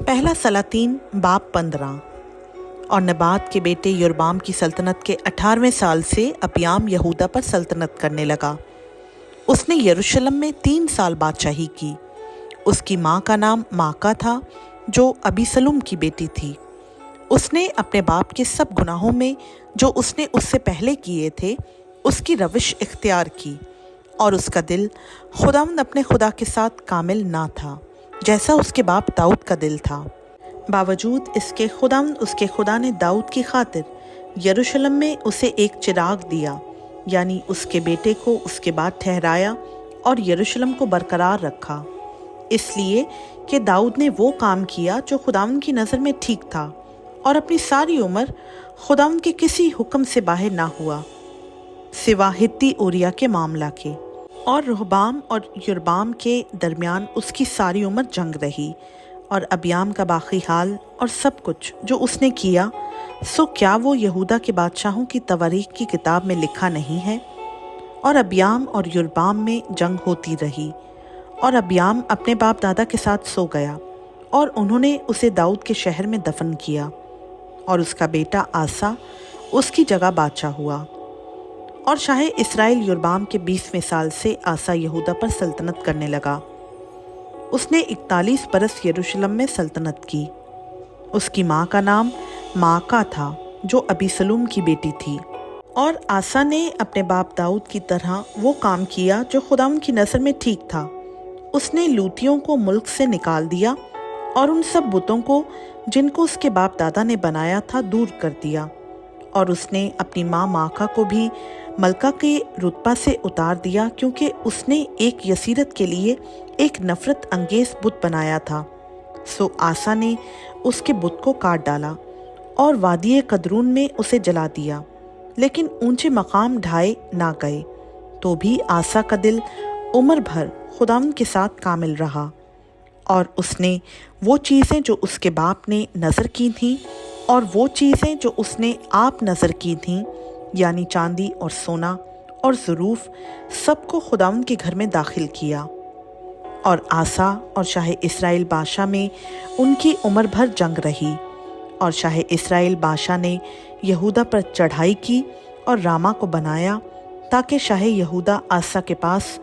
पहला सलातीन बाब 15। और नबात के बेटे योरबाम की सल्तनत के 18वें साल से अबियाम यहूदा पर सल्तनत करने लगा। उसने यरूशलेम में 3 साल बादशाही की। उसकी माँ का नाम माका था, जो अबीसलुम की बेटी थी। उसने अपने बाप के सब गुनाहों में जो उसने उससे पहले किए थे उसकी रविश इख्तियार की, और उसका दिल खुदावंद अपने खुदा के साथ कामिल ना था, जैसा उसके बाप दाऊद का दिल था। बावजूद इसके खुदावंद उसके खुदा ने दाऊद की खातिर यरूशलेम में उसे एक चिराग दिया, यानी उसके बेटे को उसके बाद ठहराया और यरूशलेम को बरकरार रखा, इसलिए कि दाऊद ने वो काम किया जो खुदावंद की नज़र में ठीक था, और अपनी सारी उम्र खुदावंद के किसी हुक्म से बाहर ना हुआ, सिवा हित्ती उरिया के मामला के। और रहबाम और योरबाम के दरमियान उसकी सारी उम्र जंग रही। और अबियाम का बाकी हाल और सब कुछ जो उसने किया, सो क्या वो यहूदा के बादशाहों की तवारीख की किताब में लिखा नहीं है? और अबियाम और योरबाम में जंग होती रही। और अबियाम अपने बाप दादा के साथ सो गया, और उन्होंने उसे दाऊद के शहर में दफन किया। और उसका बेटा आसा उसकी जगह बादशाह हुआ। और शाह इसराइल योरबाम के 20वें साल से आसा यहूदा पर सल्तनत करने लगा। उसने 41 बरस यरूशलेम में सल्तनत की। उसकी माँ का नाम माका था, जो अबीसलुम की बेटी थी। और आसा ने अपने बाप दाऊद की तरह वो काम किया जो खुदावंद की नज़र में ठीक था। उसने लूतियों को मुल्क से निकाल दिया, और उन सब बुतों को जिनको उसके बाप दादा ने बनाया था दूर कर दिया। और उसने अपनी माँ माका को भी मलका के रुतबा से उतार दिया, क्योंकि उसने एक यसीरत के लिए एक नफरत अंगेज बुत बनाया था। सो आसा ने उसके बुत को काट डाला और वादिये कदरून में उसे जला दिया, लेकिन ऊंचे मकाम ढाए ना गए। तो भी आसा का दिल उम्र भर खुदावंद के साथ कामिल रहा, और उसने वो चीज़ें जो उसके बाप ने नज़र की थीं और वो चीज़ें जो उसने आप नज़र की थीं, यानी चांदी और सोना और ज़रूफ, सबको खुदावंद के घर में दाखिल किया। और आसा और शाह इसराइल बादशाह में उनकी उम्र भर जंग रही। और शाह इसराइल बादशाह ने यहूदा पर चढ़ाई की और रामा को बनाया, ताकि शाह यहूदा आसा के पास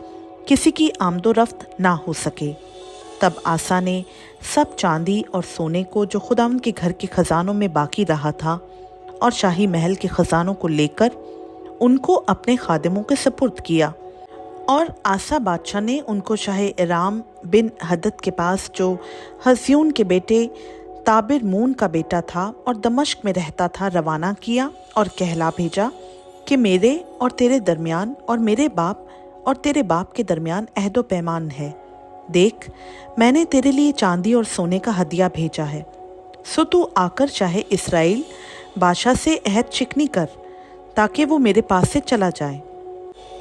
किसी की आमदोरफ्त ना हो सके। तब आसा ने सब चांदी और सोने को जो खुदावंद के घर के खजानों में बाकी रहा था और शाही महल के खजानों को लेकर उनको अपने खादिमों के सपुर्द किया। और आसा बादशाह ने उनको शाह राम बिन हदद के पास, जो हज़यून के बेटे ताबिर मून का बेटा था और दमश्क में रहता था, रवाना किया और कहला भेजा कि मेरे और तेरे दरमियान और मेरे बाप और तेरे बाप के दरमियान अहदो पैमान है। देख, मैंने तेरे लिए चांदी और सोने का हदिया भेजा है। सो तू आकर शाह इसराइल बादशाह से अहद शिकनी कर, ताकि वो मेरे पास से चला जाए।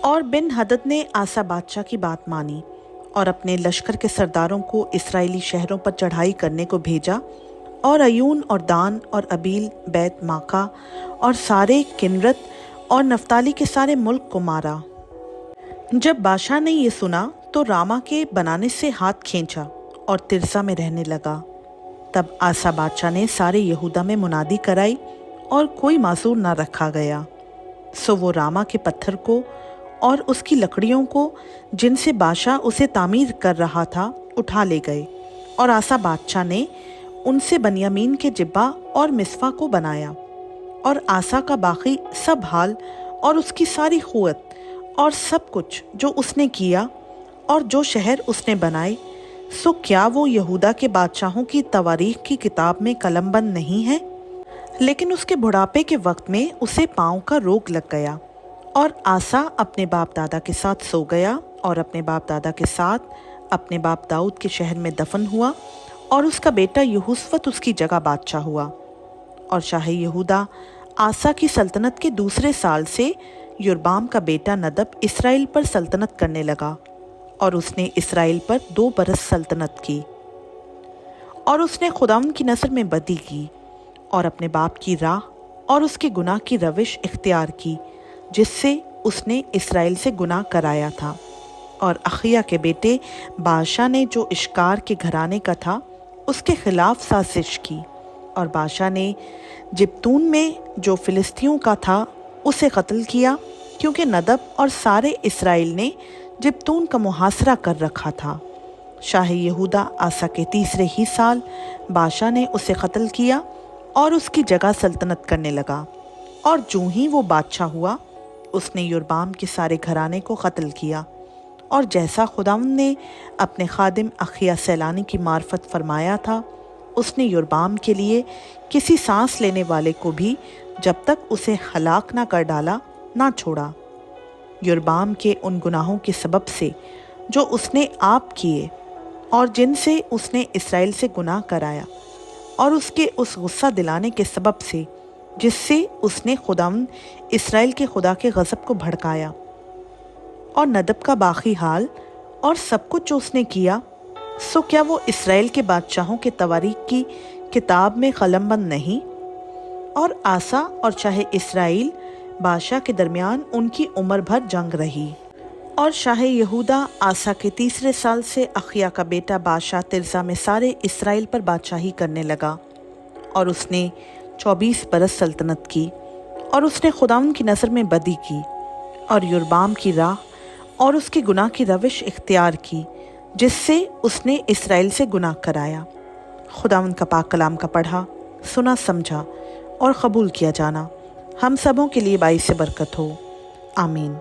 और बिन हदद ने आसा बादशाह की बात मानी और अपने लश्कर के सरदारों को इसराइली शहरों पर चढ़ाई करने को भेजा, और अयून और दान और अबील बैत माका और सारे किन्नरत और नफ्ताली के सारे मुल्क को मारा। जब बादशाह ने ये सुना तो रामा के बनाने से हाथ खींचा और तिरसा में रहने लगा। तब आसा बादशाह ने सारे यहूदा में मुनादी कराई, और कोई मासूर ना रखा गया। सो वो रामा के पत्थर को और उसकी लकड़ियों को, जिनसे बादशाह उसे तामीर कर रहा था, उठा ले गए। और आसा बादशाह ने उनसे बनियामीन के जिब्बा और मिस्फा को बनाया। और आसा का बाकी सब हाल और उसकी सारी क़ुव्वत और सब कुछ जो उसने किया और जो शहर उसने बनाए, सो क्या वो यहूदा के बादशाहों की तवारीख की किताब में कलमबंद नहीं है? लेकिन उसके बुढ़ापे के वक्त में उसे पाँव का रोग लग गया, और आसा अपने बाप दादा के साथ सो गया, और अपने बाप दादा के साथ अपने बाप दाऊद के शहर में दफन हुआ। और उसका बेटा यहूसफत उसकी जगह बादशाह हुआ। और शाह यहूदा आसा की सल्तनत के दूसरे साल से योरबाम का बेटा नदब इसराइल पर सल्तनत करने लगा, और उसने इसराइल पर 2 बरस सल्तनत की। और उसने खुदावंद की नज़र में बदी की, और अपने बाप की राह और उसके गुनाह की रविश इख्तियार की, जिससे उसने इसराइल से गुनाह कराया था। और अखिया के बेटे बादशाह ने, जो इश्कार के घराने का था, اس کے خلاف سازش کی اور بادشاہ نے جبتون میں جو فلسطینیوں کا تھا اسے قتل کیا، کیونکہ ندب اور سارے اسرائیل نے جبتون کا محاصرہ کر رکھا تھا۔ شاہ یہودا آسا کے تیسرے ہی سال بادشاہ نے اسے قتل کیا اور اس کی جگہ سلطنت کرنے لگا، اور جوں ہی وہ بادشاہ ہوا اس نے یربام کے سارے گھرانے کو قتل کیا، اور جیسا خداوند نے اپنے خادم اخیا سیلانی کی معرفت فرمایا تھا، اس نے یربام کے لیے کسی سانس لینے والے کو بھی جب تک اسے ہلاک نہ کر ڈالا نہ چھوڑا۔ یربام کے ان گناہوں کے سبب سے جو اس نے آپ کیے اور جن سے اس نے اسرائیل سے گناہ کرایا، اور اس کے اس غصہ دلانے کے سبب سے جس سے اس نے خداوند اسرائیل کے خدا کے غضب کو بھڑکایا، اور ندب کا باقی حال اور سب کچھ جو اس نے کیا، سو کیا وہ اسرائیل کے بادشاہوں کے تواریخ کی کتاب میں قلم بند نہیں؟ اور آسا اور شاہ اسرائیل بادشاہ کے درمیان ان کی عمر بھر جنگ رہی، اور شاہ یہودا آسا کے تیسرے سال سے اخیا کا بیٹا بادشاہ ترزا میں سارے اسرائیل پر بادشاہی کرنے لگا، اور اس نے 24 برس سلطنت کی، اور اس نے خداوند کی نظر میں بدی کی اور یربام کی راہ اور اس کے گناہ کی روش اختیار کی جس سے اس نے اسرائیل سے گناہ کرایا۔ خداوند کا پاک کلام کا پڑھا، سنا، سمجھا اور قبول کیا جانا ہم سبوں کے لیے باعث برکت ہو، آمین۔